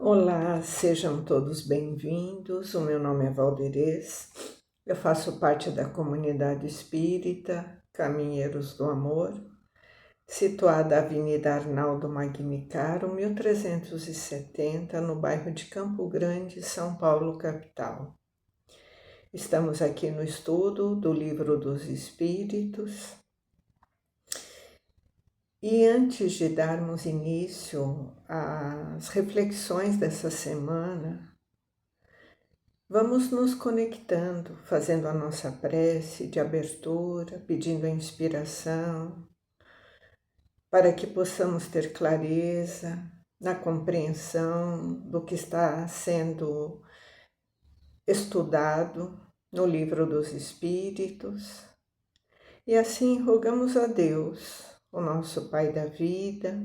Olá, sejam todos bem-vindos. O meu nome é Valderez. Eu faço parte da comunidade espírita Caminheiros do Amor, situada na Avenida Arnaldo Magnicaro, 1370, no bairro de Campo Grande, São Paulo, capital. Estamos aqui no estudo do Livro dos Espíritos. E antes de darmos início às reflexões dessa semana, vamos nos conectando, fazendo a nossa prece de abertura, pedindo a inspiração, para que possamos ter clareza na compreensão do que está sendo estudado no Livro dos Espíritos. E assim rogamos a Deus, o nosso Pai da vida,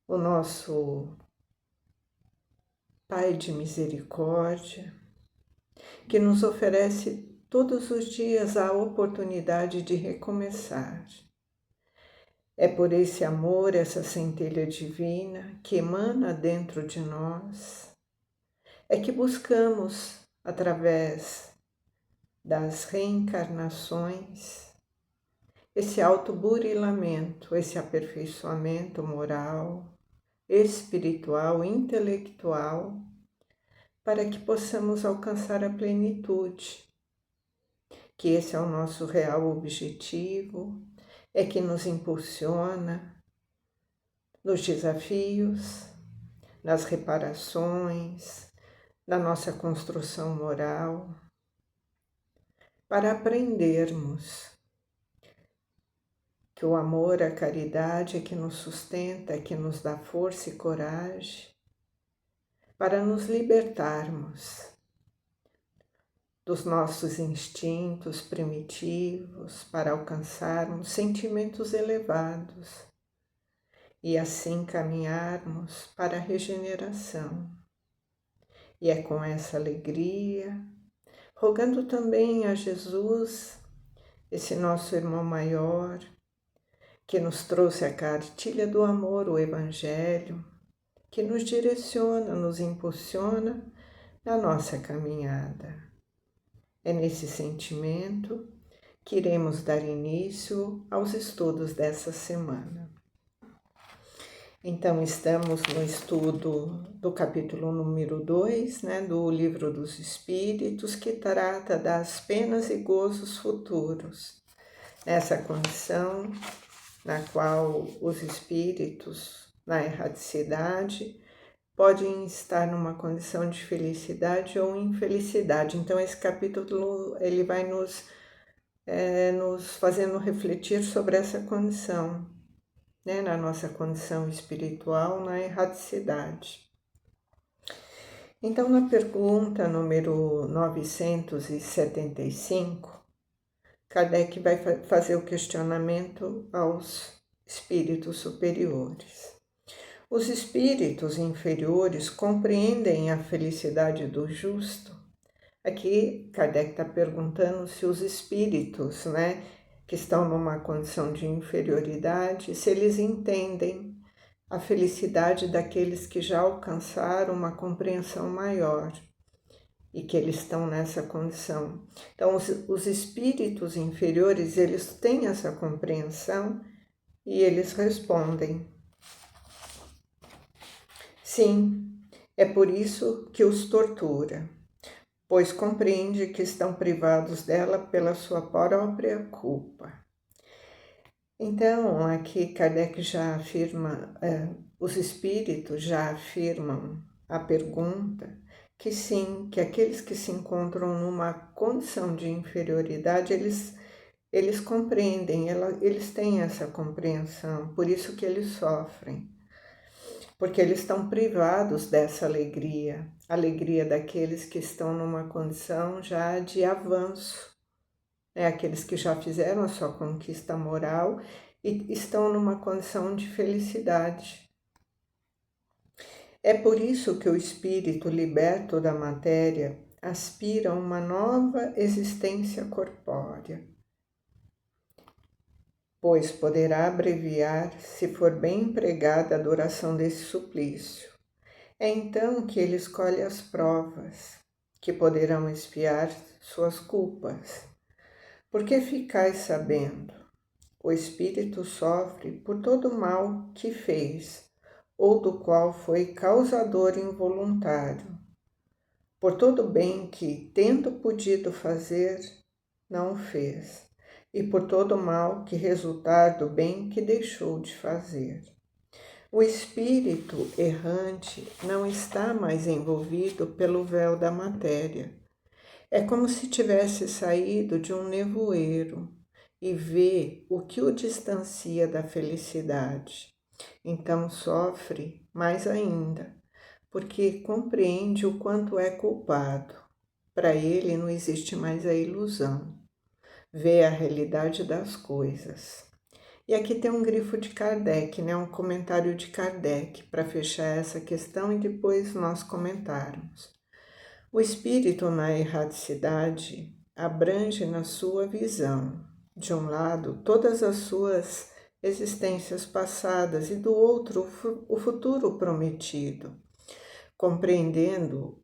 o nosso Pai de misericórdia, que nos oferece todos os dias a oportunidade de recomeçar. É por esse amor, essa centelha divina que emana dentro de nós, é que buscamos, através das reencarnações, esse autoburilamento, esse aperfeiçoamento moral, espiritual, intelectual, para que possamos alcançar a plenitude, que esse é o nosso real objetivo, é que nos impulsiona nos desafios, nas reparações, na nossa construção moral, para aprendermos que o amor, a caridade é que nos sustenta, é que nos dá força e coragem para nos libertarmos dos nossos instintos primitivos, para alcançarmos sentimentos elevados e assim caminharmos para a regeneração. E é com essa alegria, rogando também a Jesus, esse nosso irmão maior, que nos trouxe a cartilha do amor, o Evangelho, que nos direciona, nos impulsiona na nossa caminhada. É nesse sentimento que iremos dar início aos estudos dessa semana. Então, estamos no estudo do capítulo número 2, do Livro dos Espíritos, que trata das penas e gozos futuros. Nessa condição na qual os espíritos, na erradicidade, podem estar numa condição de felicidade ou infelicidade. Então, esse capítulo ele vai nos fazendo refletir sobre essa condição, na nossa condição espiritual, na erradicidade. Então, na pergunta número 975, Kardec vai fazer o questionamento aos espíritos superiores. Os espíritos inferiores compreendem a felicidade do justo? Aqui, Kardec está perguntando se os espíritos, que estão numa condição de inferioridade, se eles entendem a felicidade daqueles que já alcançaram uma compreensão maior e que eles estão nessa condição. Então, os espíritos inferiores, eles têm essa compreensão e eles respondem: sim, é por isso que os tortura, pois compreende que estão privados dela pela sua própria culpa. Então, aqui Kardec já afirma, os espíritos já afirmam a pergunta, que sim, que aqueles que se encontram numa condição de inferioridade, eles compreendem, eles têm essa compreensão, por isso que eles sofrem, porque eles estão privados dessa alegria daqueles que estão numa condição já de avanço, aqueles que já fizeram a sua conquista moral e estão numa condição de felicidade. É por isso que o espírito liberto da matéria aspira a uma nova existência corpórea. pois poderá abreviar se for bem empregada a duração desse suplício. É então que ele escolhe as provas, que poderão expiar suas culpas. Porque ficais sabendo, o espírito sofre por todo o mal que fez, ou do qual foi causador involuntário, por todo o bem que, tendo podido fazer, não fez, e por todo o mal que resultar do bem que deixou de fazer. O espírito errante não está mais envolvido pelo véu da matéria. É como se tivesse saído de um nevoeiro e vê o que o distancia da felicidade. Então sofre mais ainda, porque compreende o quanto é culpado. Para ele não existe mais a ilusão. Vê a realidade das coisas. E aqui tem um grifo de Kardec, né? Um comentário de Kardec para fechar essa questão e depois nós comentarmos. O espírito na erraticidade abrange na sua visão, de um lado, todas as suas existências passadas e do outro, o futuro prometido, compreendendo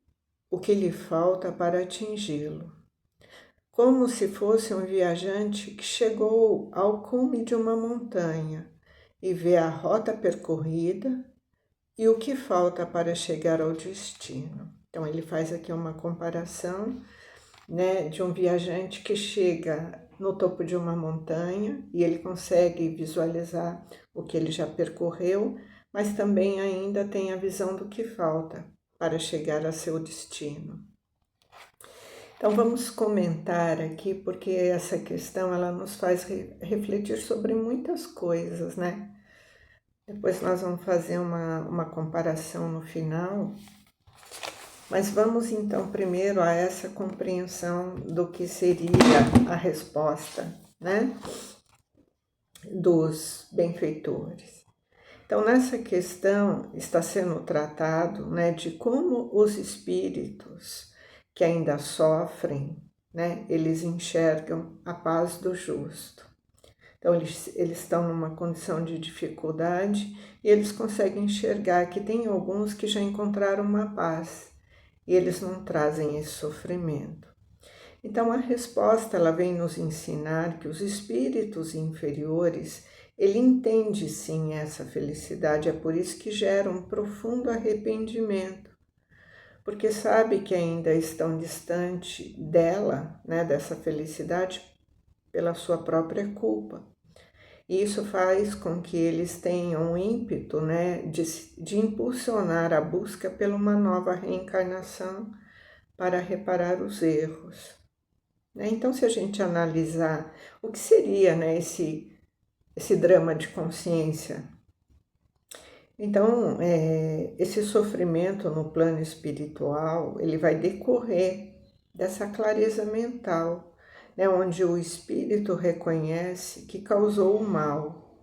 o que lhe falta para atingi-lo. Como se fosse um viajante que chegou ao cume de uma montanha e vê a rota percorrida e o que falta para chegar ao destino. Então ele faz aqui uma comparação, né, de um viajante que chega no topo de uma montanha e ele consegue visualizar o que ele já percorreu, mas também ainda tem a visão do que falta para chegar a seu destino. Então vamos comentar aqui, porque essa questão ela nos faz refletir sobre muitas coisas, né? Depois nós vamos fazer uma comparação no final, mas vamos então primeiro a essa compreensão do que seria a resposta, né? Dos benfeitores. Então nessa questão está sendo tratado, né, de como os espíritos que ainda sofrem, né, eles enxergam a paz do justo. Então, eles estão numa condição de dificuldade e eles conseguem enxergar que tem alguns que já encontraram uma paz e eles não trazem esse sofrimento. Então, a resposta ela vem nos ensinar que os espíritos inferiores, ele entende sim essa felicidade, é por isso que gera um profundo arrependimento, porque sabe que ainda estão distante dela, né, dessa felicidade, pela sua própria culpa. E isso faz com que eles tenham um ímpeto, né, de impulsionar a busca por uma nova reencarnação para reparar os erros. Então, se a gente analisar o que seria, né, esse drama de consciência, então, esse sofrimento no plano espiritual, ele vai decorrer dessa clareza mental, né, onde o espírito reconhece que causou o mal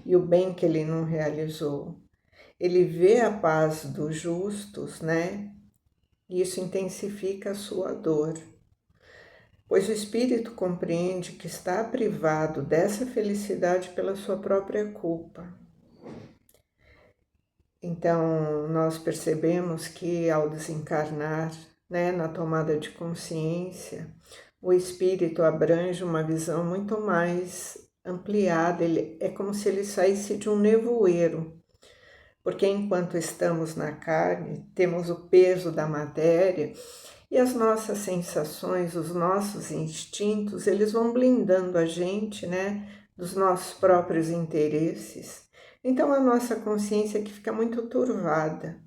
e o bem que ele não realizou. Ele vê a paz dos justos, né, e isso intensifica a sua dor, pois o espírito compreende que está privado dessa felicidade pela sua própria culpa. Então, nós percebemos que ao desencarnar, né, na tomada de consciência, o espírito abrange uma visão muito mais ampliada. Ele, é como se ele saísse de um nevoeiro, porque enquanto estamos na carne, temos o peso da matéria e as nossas sensações, os nossos instintos, eles vão blindando a gente, né, dos nossos próprios interesses. Então, a nossa consciência que fica muito turvada,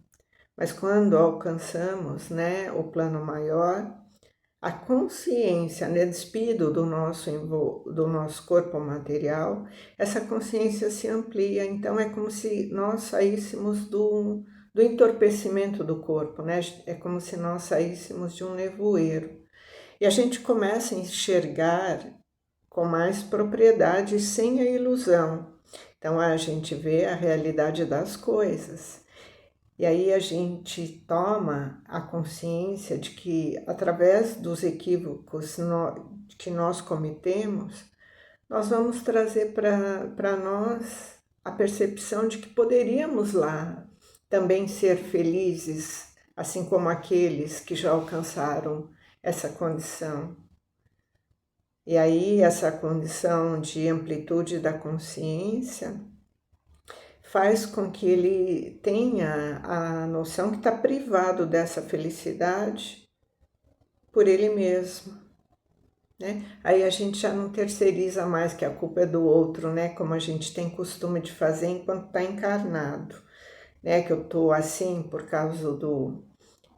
mas quando alcançamos, né, o plano maior, a consciência, né, despido do nosso corpo material, essa consciência se amplia, então é como se nós saíssemos do entorpecimento do corpo, né, é como se nós saíssemos de um nevoeiro, e a gente começa a enxergar com mais propriedade, sem a ilusão. Então, a gente vê a realidade das coisas. E aí a gente toma a consciência de que, através dos equívocos que nós cometemos, nós vamos trazer para nós a percepção de que poderíamos lá também ser felizes, assim como aqueles que já alcançaram essa condição. E aí, essa condição de amplitude da consciência faz com que ele tenha a noção que está privado dessa felicidade por ele mesmo, né? Aí a gente já não terceiriza mais que a culpa é do outro, né? Como a gente tem costume de fazer enquanto está encarnado, né? Que eu estou assim por causa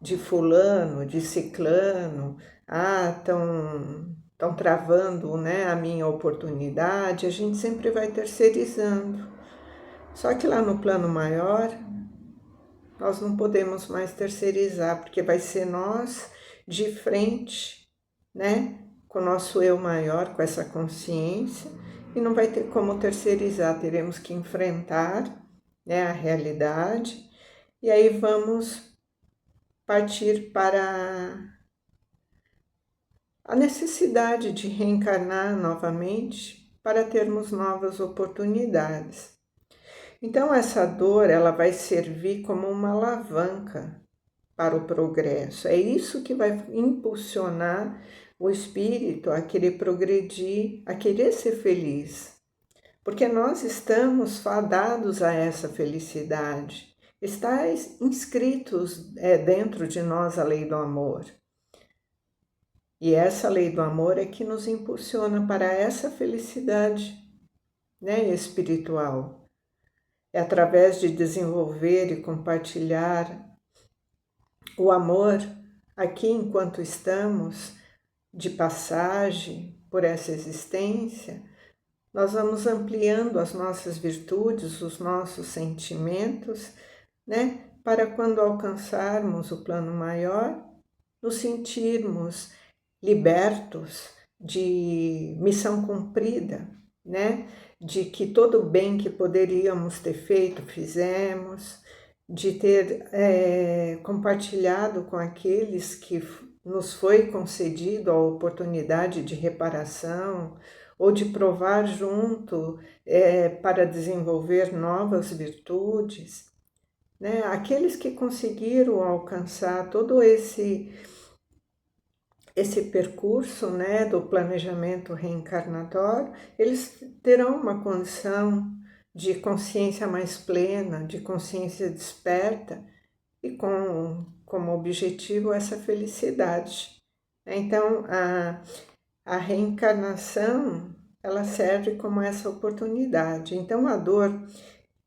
de fulano, de ciclano, estão travando, né, a minha oportunidade. A gente sempre vai terceirizando. Só que lá no plano maior, nós não podemos mais terceirizar, porque vai ser nós de frente, né, com o nosso eu maior, com essa consciência, e não vai ter como terceirizar, teremos que enfrentar, né, a realidade, e aí vamos partir para a necessidade de reencarnar novamente para termos novas oportunidades. Então essa dor, ela vai servir como uma alavanca para o progresso. É isso que vai impulsionar o espírito a querer progredir, a querer ser feliz. Porque nós estamos fadados a essa felicidade. Está inscritos dentro de nós a lei do amor. E essa lei do amor é que nos impulsiona para essa felicidade, né, espiritual. É através de desenvolver e compartilhar o amor aqui enquanto estamos de passagem por essa existência, nós vamos ampliando as nossas virtudes, os nossos sentimentos, né, para quando alcançarmos o plano maior, nos sentirmos libertos de missão cumprida, né? De que todo o bem que poderíamos ter feito, fizemos, de ter compartilhado com aqueles que nos foi concedido a oportunidade de reparação ou de provar junto para desenvolver novas virtudes, né? Aqueles que conseguiram alcançar todo esse percurso, né, do planejamento reencarnatório, eles terão uma condição de consciência mais plena, de consciência desperta e como objetivo essa felicidade. Então, a reencarnação, ela serve como essa oportunidade. Então, a dor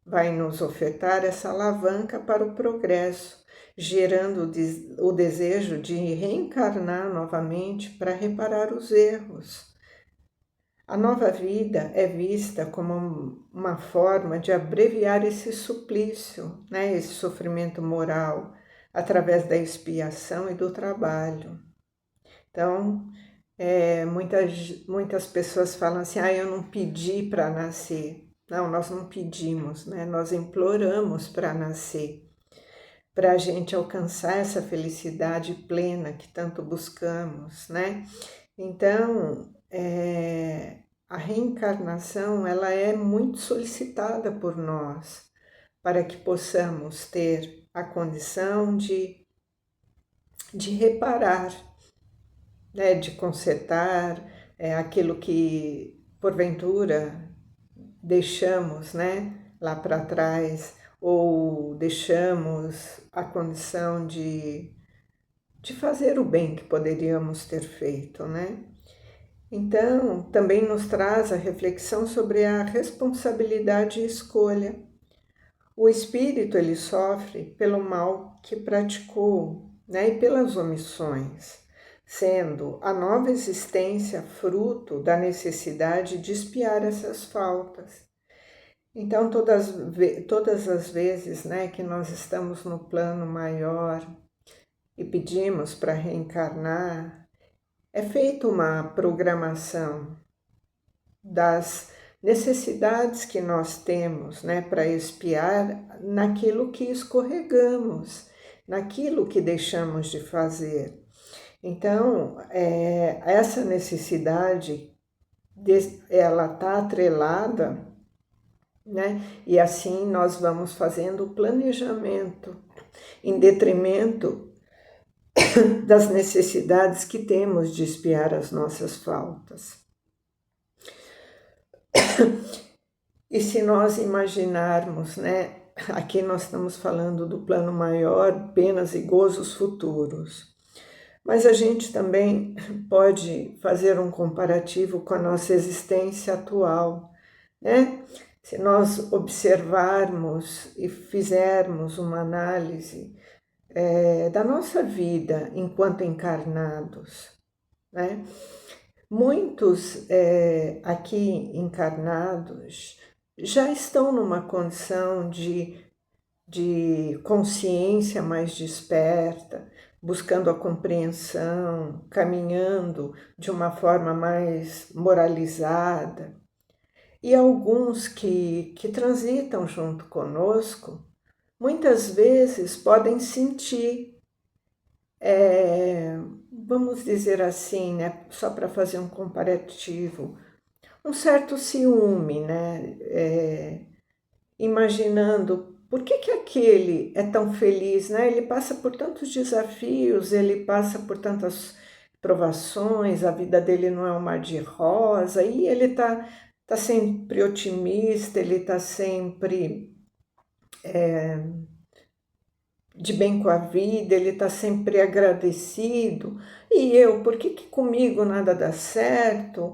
vai nos ofertar essa alavanca para o progresso, gerando o desejo de reencarnar novamente para reparar os erros. A nova vida é vista como uma forma de abreviar esse suplício, né, esse sofrimento moral, através da expiação e do trabalho. Então, muitas pessoas falam assim, eu não pedi para nascer. Não, nós não pedimos, né? Nós imploramos para nascer, para a gente alcançar essa felicidade plena que tanto buscamos, né? Então, a reencarnação, ela é muito solicitada por nós, para que possamos ter a condição de reparar, né? De consertar aquilo que, porventura, deixamos, né, lá para trás, ou deixamos a condição de fazer o bem que poderíamos ter feito, né? Então, também nos traz a reflexão sobre a responsabilidade e escolha. O espírito, ele sofre pelo mal que praticou, né, e pelas omissões, sendo a nova existência fruto da necessidade de expiar essas faltas. Então, todas as vezes, né, que nós estamos no plano maior e pedimos para reencarnar, é feita uma programação das necessidades que nós temos, né, para expiar naquilo que escorregamos, naquilo que deixamos de fazer. Então, essa necessidade ela está atrelada, né? E assim nós vamos fazendo o planejamento em detrimento das necessidades que temos de expiar as nossas faltas. E se nós imaginarmos, né? Aqui nós estamos falando do plano maior, penas e gozos futuros. Mas a gente também pode fazer um comparativo com a nossa existência atual, né? Se nós observarmos e fizermos uma análise da nossa vida enquanto encarnados, né? Muitos aqui encarnados já estão numa condição de consciência mais desperta, buscando a compreensão, caminhando de uma forma mais moralizada. E alguns que transitam junto conosco, muitas vezes podem sentir, vamos dizer assim, né, só para fazer um comparativo, um certo ciúme, né, imaginando por que aquele é tão feliz, né? Ele passa por tantos desafios, ele passa por tantas provações, a vida dele não é um mar de rosa, e ele tá sempre otimista, ele tá sempre de bem com a vida, ele tá sempre agradecido. E eu, por que comigo nada dá certo?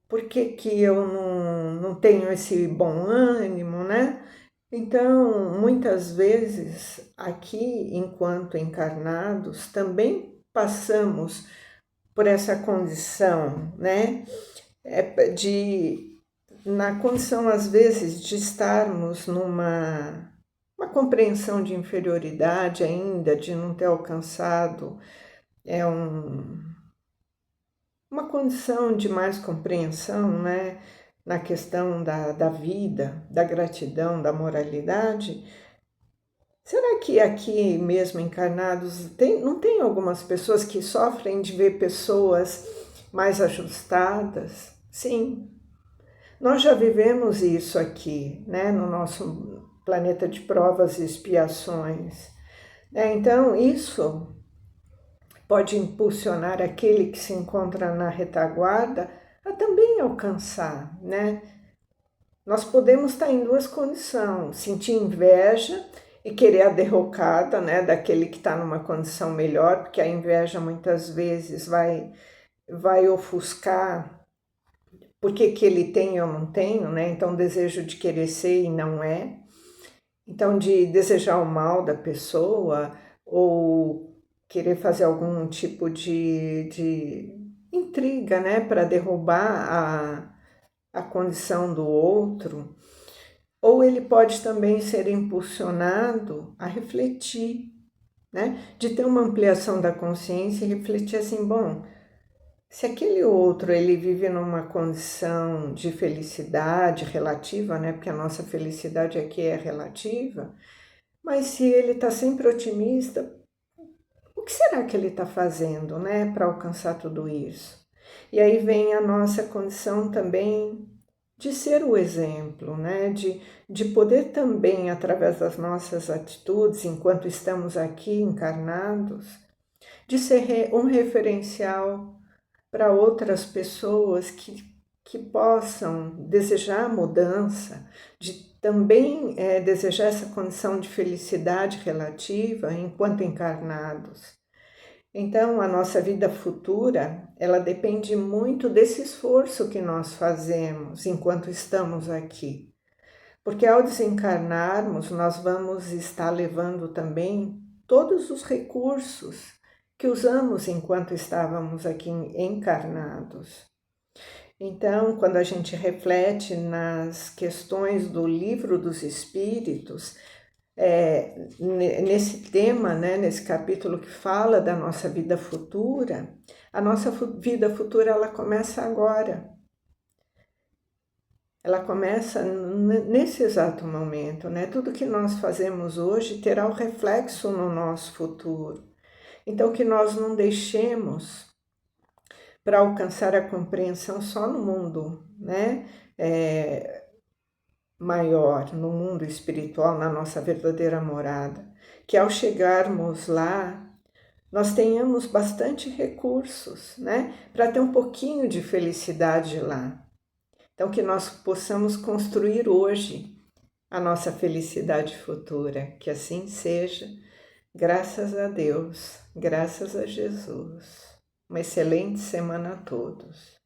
Por que eu não tenho esse bom ânimo, né? Então, muitas vezes, aqui, enquanto encarnados, também passamos por essa condição, né? Na condição, às vezes, de estarmos uma compreensão de inferioridade ainda, de não ter alcançado uma condição de mais compreensão, né? Na questão da vida, da gratidão, da moralidade. Será que aqui mesmo encarnados não tem algumas pessoas que sofrem de ver pessoas mais ajustadas? Sim, nós já vivemos isso aqui, né, no nosso planeta de provas e expiações. Então, isso pode impulsionar aquele que se encontra na retaguarda a também alcançar, né? Nós podemos estar em duas condições: sentir inveja e querer a derrocada, né, daquele que está numa condição melhor, porque a inveja muitas vezes vai ofuscar porque que ele tem e eu não tenho, né? Então, desejo de querer ser e não é. Então, de desejar o mal da pessoa ou querer fazer algum tipo de intriga, né, para derrubar a condição do outro. Ou ele pode também ser impulsionado a refletir, né? De ter uma ampliação da consciência e refletir assim, bom, se aquele outro ele vive numa condição de felicidade relativa, né? Porque a nossa felicidade aqui é relativa, mas se ele está sempre otimista, o que será que ele está fazendo, né, para alcançar tudo isso? E aí vem a nossa condição também de ser o exemplo, né? De poder também, através das nossas atitudes, enquanto estamos aqui encarnados, de ser um referencial para outras pessoas que possam desejar mudança, de também desejar essa condição de felicidade relativa enquanto encarnados. Então, a nossa vida futura, ela depende muito desse esforço que nós fazemos enquanto estamos aqui. Porque ao desencarnarmos, nós vamos estar levando também todos os recursos que usamos enquanto estávamos aqui encarnados. Então, quando a gente reflete nas questões do Livro dos Espíritos, nesse tema, né, nesse capítulo que fala da nossa vida futura, a nossa vida futura ela começa agora. Ela começa nesse exato momento, né? Tudo que nós fazemos hoje terá um reflexo no nosso futuro. Então, que nós não deixemos para alcançar a compreensão só no mundo, né? Maior, no mundo espiritual, na nossa verdadeira morada. Que ao chegarmos lá, nós tenhamos bastante recursos, né? Para ter um pouquinho de felicidade lá. Então, que nós possamos construir hoje a nossa felicidade futura. Que assim seja. Graças a Deus, graças a Jesus. Uma excelente semana a todos.